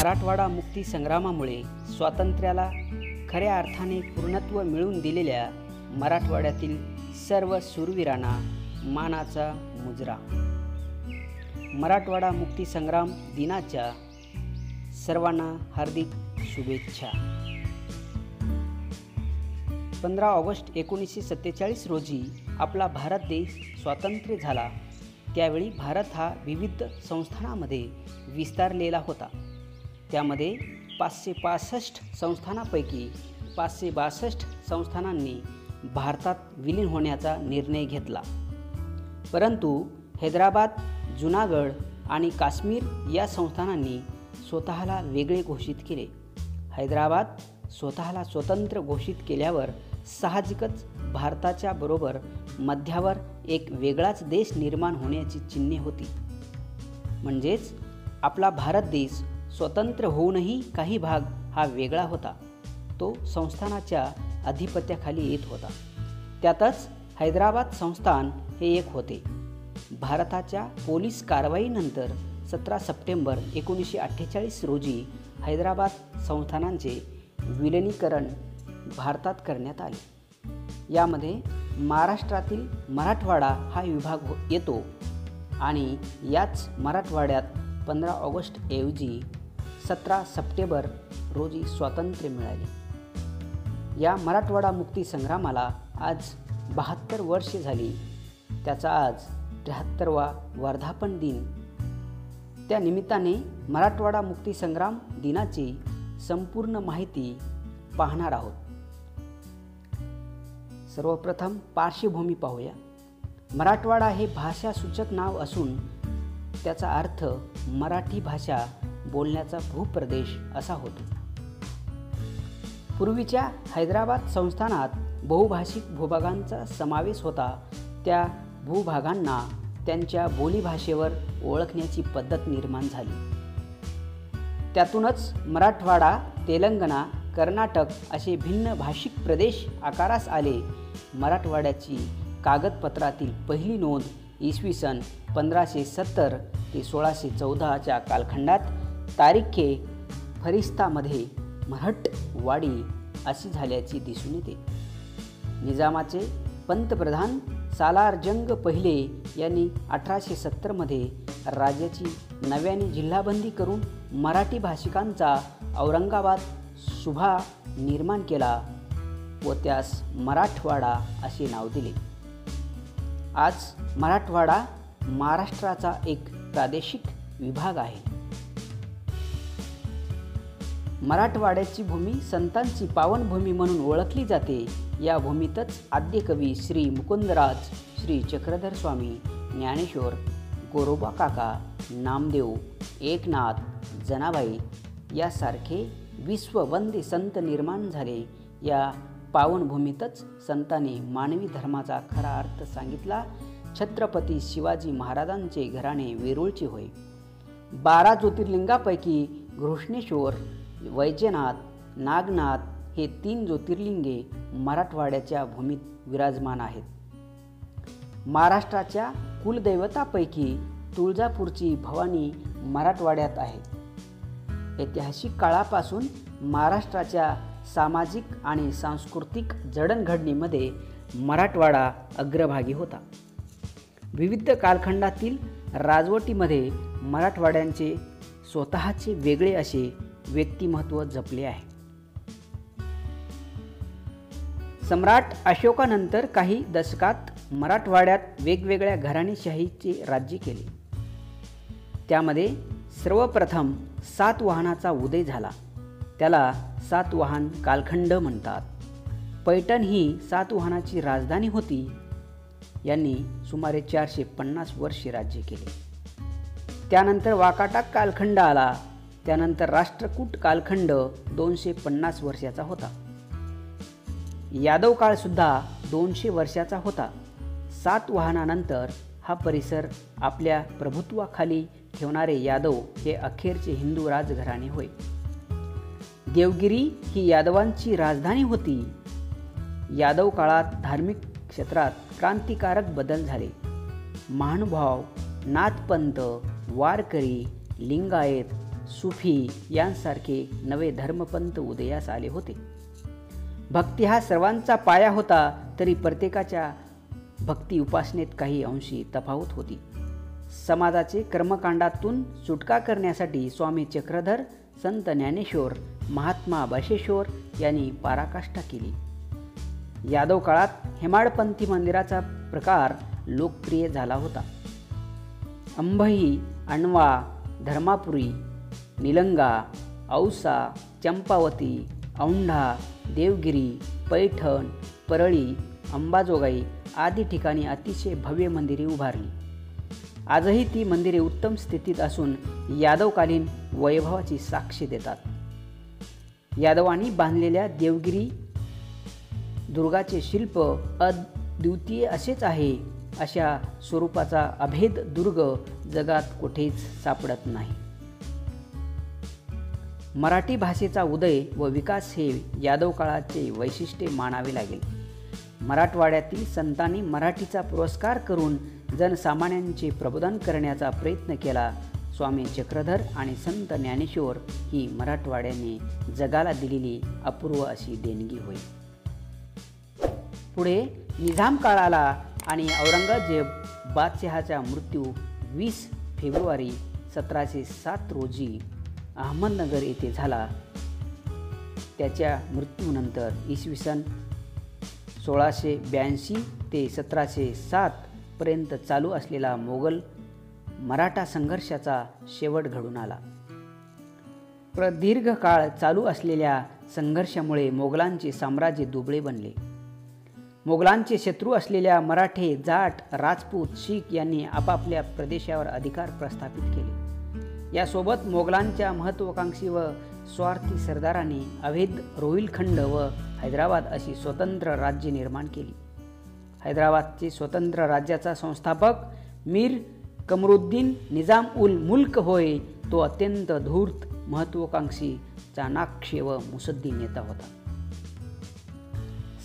मराठवाडा मुक्ती संग्रामामुळे स्वातंत्र्याला खऱ्या अर्थाने पूर्णत्व मिळवून दिलेल्या मराठवाड्यातील सर्व शूरवीरांना मानाचा मुजरा। मराठवाडा मुक्ती संग्राम दिनाच्या सर्वांना हार्दिक शुभेच्छा। 15 ऑगस्ट 1947 रोजी आपला भारत देश स्वतंत्र झाला। त्यावेळी भारत हा विविध संस्थानांमध्ये विस्तारलेला होता। त्यामध्ये 565 संस्थानांपैकी 562 संस्थानांनी भारतात विलीन होण्याचा निर्णय घेतला, परंतु हैदराबाद, जुनागड आणि काश्मीर या संस्थानांनी स्वतःला वेगळे घोषित केले। हैदराबाद स्वतःला स्वतंत्र घोषित केल्यावर साहजिकच भारताच्या बरोबर मध्यावर एक वेगळाच देश निर्माण होण्याची चिन्हे होती। म्हणजेच आपला भारत देश स्वतंत्र होऊनही काही भाग हा वेगळा होता, तो संस्थानाच्या अधिपत्याखाली येत होता। त्यातच हैदराबाद संस्थान हे एक होते। भारताच्या पोलीस कारवाईनंतर 17 सप्टेंबर 1948 रोजी हैदराबाद संस्थानांचे विलिनीकरण भारतात करण्यात आले। यामध्ये महाराष्ट्रातील मराठवाडा हा विभाग येतो आणि याच मराठवाड्यात 15 ऑगस्ट ऐवजी 17 सप्टेंबर रोजी स्वातंत्र्य मिळाले। या मराठवाडा मुक्ती संग्रामाला आज 72 वर्षे झाली। त्याचा आज 73वा वर्धापन दिन। त्या निमित्ताने मराठवाडा मुक्ती संग्राम दिनाची संपूर्ण माहिती पाहणार आहोत। सर्वप्रथम पार्श्वभूमी पाहूया। मराठवाडा हे भाषासूचक नाव असून त्याचा अर्थ मराठी भाषा बोलण्याचा भूप्रदेश असा होतो। पूर्वीच्या हैदराबाद संस्थानात बहुभाषिक भूभागांचा समावेश होता। त्या भूभागांना त्यांच्या बोलीभाषेवर ओळखण्याची पद्धत निर्माण झाली। त्यातूनच मराठवाडा, तेलंगणा, कर्नाटक असे भिन्न भाषिक प्रदेश आकारास आले। मराठवाड्याची कागदपत्रातील पहिली नोंद इसवी सन 1570 ते 1614च्या कालखंडात तारीखे फरिस्तामध्ये मराठवाडी अशी झाल्याची दिसून येते। निजामाचे पंतप्रधान सालार जंग पहिले यांनी 1870 मध्ये राज्याची नव्याने जिल्हाबंदी करून मराठी भाषिकांचा औरंगाबाद सुभा निर्माण केला व त्यास मराठवाडा असे नाव दिले। आज मराठवाडा महाराष्ट्राचा एक प्रादेशिक विभाग आहे। मराठवाड्याची भूमी संतांची पावनभूमी म्हणून ओळखली जाते। या भूमीतच आद्यकवी श्री मुकुंदराज, श्री चक्रधर स्वामी, ज्ञानेश्वर, गोरोबा काका, नामदेव, एकनाथ, जनाबाई यासारखे विश्ववंदी संत निर्माण झाले। या पावनभूमीतच संतांनी मानवी धर्माचा खरा अर्थ सांगितला। छत्रपती शिवाजी महाराजांचे घराणे वेरूळचे होय। 12 ज्योतिर्लिंगापैकी घृष्णेश्वर, वैजनाथ, नागनाथ हे 3 ज्योतिर्लिंगे मराठवाड्याच्या भूमीत विराजमान आहेत। महाराष्ट्राच्या कुलदैवतापैकी तुळजापूरची भवानी मराठवाड्यात आहे। ऐतिहासिक काळापासून महाराष्ट्राच्या सामाजिक आणि सांस्कृतिक जडणघडणीमध्ये मराठवाडा अग्रभागी होता। विविध कालखंडातील राजवटीमध्ये मराठवाड्यांचे स्वतःचे वेगळे असे व्यक्तिमत्व जपले आहे। सम्राट अशोकानंतर काही दशकात मराठवाड्यात वेगवेगळ्या घराणेशाहीचे राज्य केले। त्यामध्ये सर्वप्रथम सातवाहनाचा उदय झाला। त्याला सातवाहन कालखंड म्हणतात। पैठण ही सातवाहनाची राजधानी होती। यांनी सुमारे 450 वर्षे राज्य केले। त्यानंतर वाकाटक कालखंड आला। त्यानंतर राष्ट्रकूट कालखंड 250 वर्षाचा होता। यादव काळ सुद्धा 200 वर्षाचा होता। सातवाहनानंतर हा परिसर आपल्या प्रभुत्वाखाली ठेवणारे यादव हे अखेरचे हिंदू राजघराणे होय। देवगिरी ही यादवांची राजधानी होती। यादव काळात धार्मिक क्षेत्रात क्रांतिकारक बदल झाले। महानुभाव, नाथपंथ, वारकरी, लिंगायत सुफी यांसारखे नवे धर्मपंथ उदयास आले होते. भक्ती हा सर्वांचा पाया होता, तरी प्रत्येकाच्या भक्ती उपासनेत काही अंशी तफावत होती. समाजाचे कर्मकांडातून सुटका करण्यासाठी स्वामी चक्रधर, संत ज्ञानेश्वर, महात्मा बसवेश्वर यांनी पराकाष्ठा केली. यादव काळात हेमाडपंथी मंदिराचा प्रकार लोकप्रिय झाला होता. अंबही, अण्वा, धर्मापुरी, निलंगा, औसा, चंपावती, औंढा, देवगिरी, पैठण, परळी, अंबाजोगाई आदी ठिकाणी अतिशय भव्य मंदिरे उभारली. आजही ती मंदिरे उत्तम स्थितीत असून यादवकालीन वैभवाची साक्ष देतात. यादवांनी बांधलेल्या देवगिरी दुर्गाचे शिल्प अद्वितीय असेच आहे. अशा स्वरूपाचा अभेद दुर्ग जगात कुठेच सापडत नाही. मराठी भाषेचा उदय व विकास हे यादव काळाचे वैशिष्ट्य मानावे लागेल. मराठवाड्यातील संतांनी मराठीचा पुरस्कार करून जनसामान्यांचे प्रबोधन करण्याचा प्रयत्न केला. स्वामी चक्रधर आणि संत ज्ञानेश्वर ही मराठवाड्याने जगाला दिलेली अपूर्व अशी देणगी होय. पुढे निजाम काळ आला आणि औरंगजेब बादशहाचा मृत्यू 20 फेब्रुवारी 1707 रोजी अहमदनगर येथे झाला. त्याच्या मृत्यूनंतर इसवी सन 1682 ते 1707 पर्यंत चालू असलेला मोगल मराठा संघर्षाचा शेवट घडून आला. प्रदीर्घ काळ चालू असलेल्या संघर्षामुळे मोगलांचे साम्राज्य दुबळे बनले. मोगलांचे शत्रू असलेल्या मराठे, जाट, राजपूत, शीख यांनी आपापल्या प्रदेशावर अधिकार प्रस्थापित केले. यासोबत मोगलांच्या महत्त्वाकांक्षी व स्वार्थी सरदारांनी अवैध रोहिलखंड व हैदराबाद अशी स्वतंत्र राज्य निर्माण केली. हैदराबादचे स्वतंत्र राज्याचा संस्थापक मीर कमरुद्दीन निजाम उल मुल्क होय. तो अत्यंत धूर्त, महत्त्वाकांक्षी, चाणाक्ष व मुत्सद्दी नेता होता.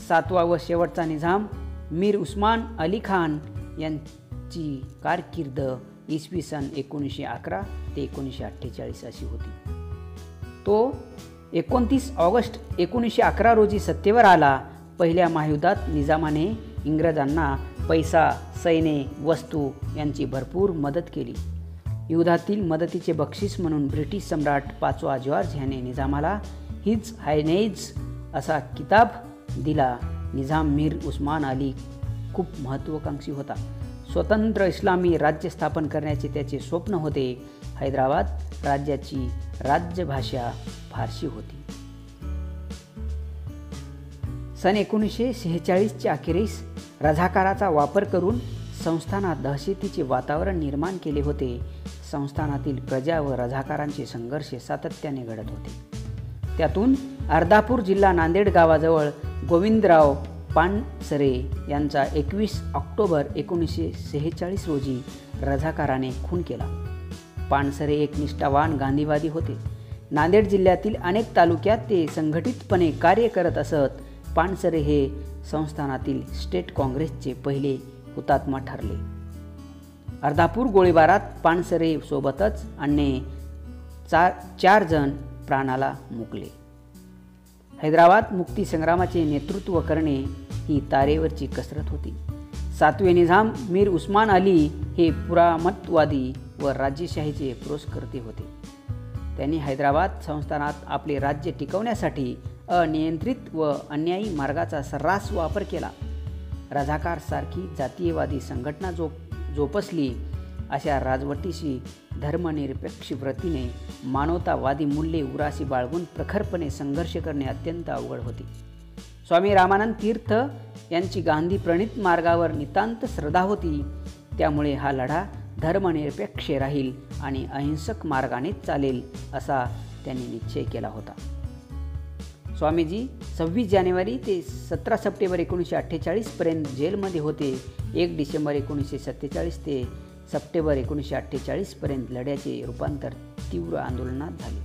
7वा व शेवटचा निजाम मीर उस्मान अली खान यांची कारकीर्द इसवी सन 1911 ते 1948 अशी होती. तो 29 ऑगस्ट 1911 रोजी सत्तेवर आला. पहिल्या महायुद्धात निजामाने इंग्रजांना पैसा, सैन्य, वस्तू यांची भरपूर मदत केली. युद्धातील मदतीचे बक्षीस म्हणून ब्रिटिश सम्राट 5वा जॉर्ज ह्याने निजामाला हिज हायनेज असा किताब दिला. निजाम मीर उस्मान अली खूप महत्त्वाकांक्षी होता. स्वतंत्र इस्लामी राज्य स्थापन करण्याचे त्याचे स्वप्न होते. हैदराबाद राज्याची राज्यभाषा फारसी होती. सन 1946च्या अखेरीस रझाकाराचा वापर करून संस्थानात दहशतीचे वातावरण निर्माण केले होते. संस्थानातील प्रजा व रझाकारांचे संघर्ष सातत्याने घडत होते. त्यातून अर्धापूर जिल्हा नांदेड गावाजवळ गोविंदराव पानसरे यांचा 21 ऑक्टोबर 1946 रोजी रझाकाराने खून केला. पानसरे एक निष्ठावान गांधीवादी होते. नांदेड जिल्ह्यातील अनेक तालुक्यात ते संघटितपणे कार्य करत असत. पानसरे हे संस्थानातील स्टेट काँग्रेसचे पहिले हुतात्मा ठरले. अर्धापूर गोळीबारात पानसरे सोबतच अन्य 4 जण प्राणाला मुकले. हैदराबाद मुक्ती संग्रामाचे नेतृत्व करणे ही तारेवरची कसरत होती. 7वे निजाम मीर उस्मान अली हे पुरामतवादी व राजेशाहीचे पुरस्कर्ते होते. त्यांनी हैदराबाद संस्थानात आपले राज्य टिकवण्यासाठी अनियंत्रित व अन्यायी मार्गाचा सर्रास वापर केला. रझाकार सारखी जातीयवादी संघटना जोपासली. अशा राजवटीशी धर्मनिरपेक्ष वृत्तीने मानवतावादी मूल्ये उराशी बाळगून प्रखरपणे संघर्ष करणे अत्यंत अवघड होते. स्वामी रामानंद तीर्थ यांची गांधी प्रणित मार्गावर नितांत श्रद्धा होती. त्यामुळे हा लढा धर्मनिरपेक्ष राहील आणि अहिंसक मार्गानेच चालेल असा त्यांनी निश्चय केला होता. स्वामीजी 26 जानेवारी ते 17 सप्टेंबर 1948 पर्यंत जेलमध्ये होते. 1 डिसेंबर 1947 ते सप्टेंबर 1948 पर्यंत लढ्याचे रूपांतर तीव्र आंदोलनात झाले.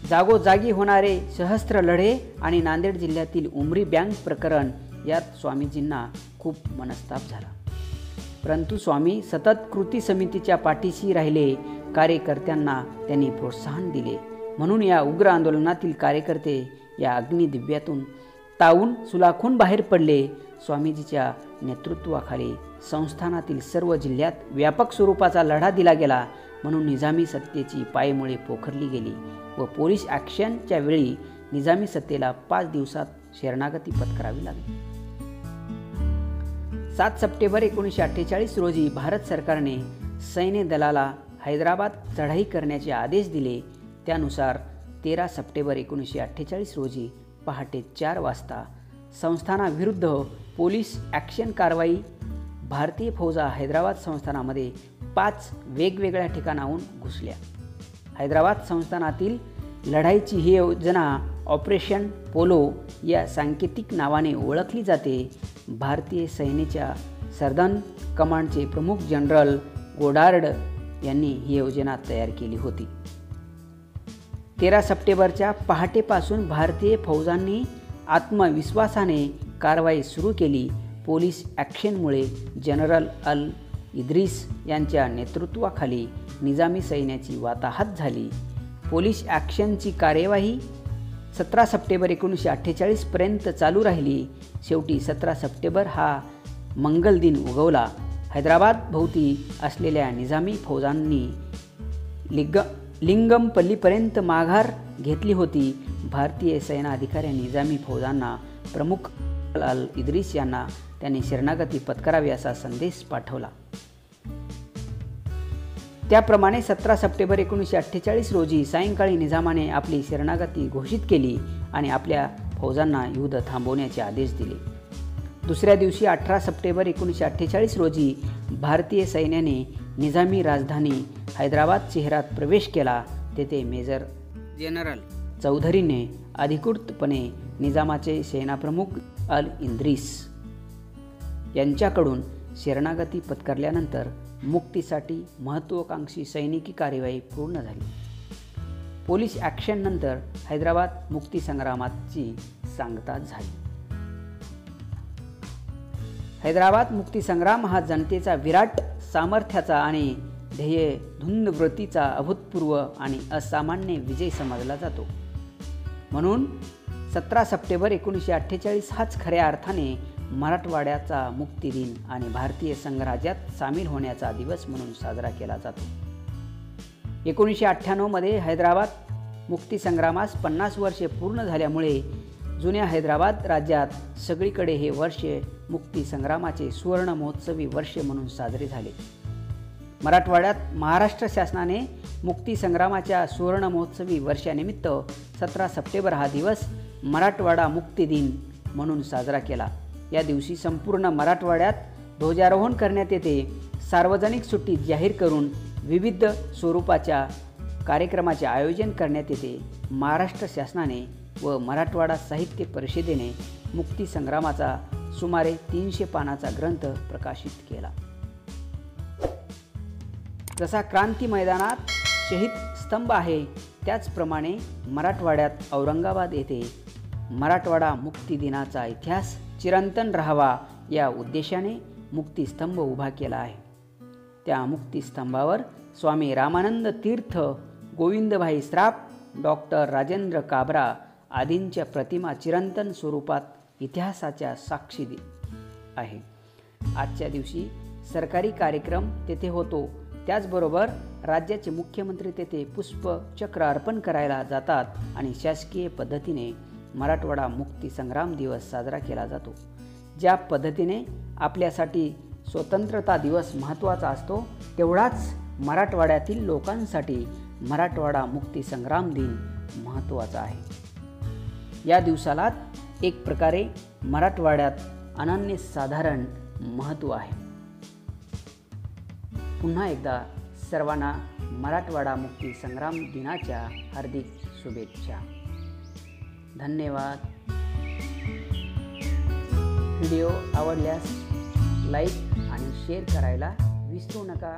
जागोजागी होणारे सहस्त्र लढे आणि नांदेड जिल्ह्यातील उमरी बँक प्रकरण यात स्वामीजींना खूप मनस्ताप झाला. परंतु स्वामी सतत कृती समितीच्या पाठीशी राहिले. कार्यकर्त्यांना त्यांनी प्रोत्साहन दिले. म्हणून या उग्र आंदोलनातील कार्यकर्ते या अग्निदिव्यातून तावून सुलाखून बाहेर पडले. स्वामीजीच्या नेतृत्वाखाली संस्थानातील सर्व जिल्ह्यात व्यापक स्वरूपाचा लढा दिला गेला. म्हणून निजामी सत्तेची पायमुळे पोखरली गेली व पोलीस ॲक्शनच्या वेळी निजामी सत्तेला 5 दिवसात शरणागती पत्करावी लागली. 7 सप्टेंबर 1948 रोजी भारत सरकारने सैन्य दलाला हैदराबाद चढाई करण्याचे आदेश दिले. त्यानुसार 13 सप्टेंबर 1948 रोजी पहाटे 4 वाजता संस्थानाविरुद्ध पोलीस ॲक्शन कारवाई. भारतीय फौजा हैदराबाद संस्थानामध्ये 5 वेगवेगळ्या ठिकाणाहून घुसल्या. हैदराबाद संस्थानातील लढाईची ही योजना ऑपरेशन पोलो या सांकेतिक नावाने ओळखली जाते. भारतीय सैन्याच्या सदर्न कमांडचे प्रमुख जनरल गोडार्ड यांनी ही योजना तयार केली होती. 13 सप्टेंबरच्या पहाटेपासून भारतीय फौजांनी आत्मविश्वासाने कारवाई सुरू केली. पोलीस ॲक्शनमुळे जनरल अल इद्रिस यांच्या नेतृत्वाखाली निजामी सैन्याची वाताहत झाली. पोलीस ॲक्शनची कार्यवाही 17 सप्टेंबर 1948 पर्यंत चालू राहिली. शेवटी 17 सप्टेंबर हा मंगल दिन उगवला. हैदराबाद भोवती असलेल्या निजामी फौजांनी लिंगमपल्लीपर्यंत माघार घेतली होती. भारतीय सैन्याधिकाऱ्यांनी निजामी फौजांना प्रमुख अल इद्रिस यांना त्यांनी शरणागती पत्करावी असा संदेश पाठवला. त्याप्रमाणे 17 सप्टेंबर 1948 रोजी सायंकाळी निजामाने आपली शरणागती घोषित केली आणि आपल्या फौजांना युद्ध थांबवण्याचे आदेश दिले. दुसऱ्या दिवशी 18 सप्टेंबर 1948 रोजी भारतीय सैन्याने निजामी राजधानी हैदराबाद शहरात प्रवेश केला. तेथे मेजर जनरल चौधरीने अधिकृतपणे निजामाचे सेनाप्रमुख अल इद्रिस यांच्याकडून शरणागती पत्करल्यानंतर मुक्तीसाठी महत्त्वाकांक्षी सैनिकी कार्यवाही पूर्ण झाली. पोलीस ॲक्शननंतर हैदराबाद मुक्तीसंग्रामाची सांगता झाली. हैदराबाद मुक्तीसंग्राम हा जनतेचा विराट सामर्थ्याचा आणि ध्येयधुंद अभूतपूर्व आणि असामान्य विजय समजला जातो. म्हणून 17 सप्टेंबर 1948 हाच खऱ्या अर्थाने मराठवाड्याचा मुक्तीदिन आणि भारतीय संघराज्यात सामील होण्याचा दिवस म्हणून साजरा केला जातो. 1998 मध्ये हैदराबाद मुक्तीसंग्रामास 50 वर्षे पूर्ण झाल्यामुळे जुन्या हैदराबाद राज्यात सगळीकडे हे वर्ष मुक्तीसंग्रामाचे सुवर्ण महोत्सवी वर्ष म्हणून साजरे झाले. मराठवाड्यात महाराष्ट्र शासनाने मुक्तीसंग्रामाच्या सुवर्ण महोत्सवी वर्षानिमित्त 17 सप्टेंबर हा दिवस मराठवाडा मुक्ती दिन म्हणून साजरा केला. या दिवशी संपूर्ण मराठवाड्यात ध्वजारोहण करण्यात येते. सार्वजनिक सुट्टी जाहीर करून विविध स्वरूपाच्या कार्यक्रमाचे आयोजन करण्यात येते. महाराष्ट्र शासनाने व मराठवाडा साहित्य परिषदेने मुक्तीसंग्रामाचा सुमारे 300 पानाचा ग्रंथ प्रकाशित केला. जसा क्रांती मैदानात शहीद स्तंभ आहे त्याचप्रमाणे मराठवाड्यात औरंगाबाद येथे मराठवाडा मुक्ती दिनाचा इतिहास चिरंतन राहावा या उद्देशाने मुक्तीस्तंभ उभा केला आहे. त्या मुक्तीस्तंभावर स्वामी रामानंद तीर्थ, गोविंदभाई श्राप, डॉक्टर राजेंद्र काबरा आदींच्या प्रतिमा चिरंतन स्वरूपात इतिहासाच्या साक्षी आहे. आजच्या दिवशी सरकारी कार्यक्रम तेथे होतो. त्याचबरोबर राज्याचे मुख्यमंत्री तेथे पुष्पचक्र अर्पण करायला जातात आणि शासकीय पद्धतीने मराठवाडा मुक्ती संग्राम दिवस साजरा केला जातो. ज्या पद्धतीने आपल्यासाठी स्वतंत्रता दिवस महत्त्वाचा असतो तेवढाच मराठवाड्यातील लोकांसाठी मराठवाडा मुक्ती संग्राम दिन महत्त्वाचा आहे. या दिवसाला एक प्रकारे मराठवाड्यात अनन्यसाधारण महत्त्व आहे. पुन्हा एकदा सर्वांना मराठवाडा मुक्ती संग्राम दिनाच्या हार्दिक शुभेच्छा. धन्यवाद. व्हिडिओ आवडल्यास लाईक आणि शेअर करायला विसरू नका.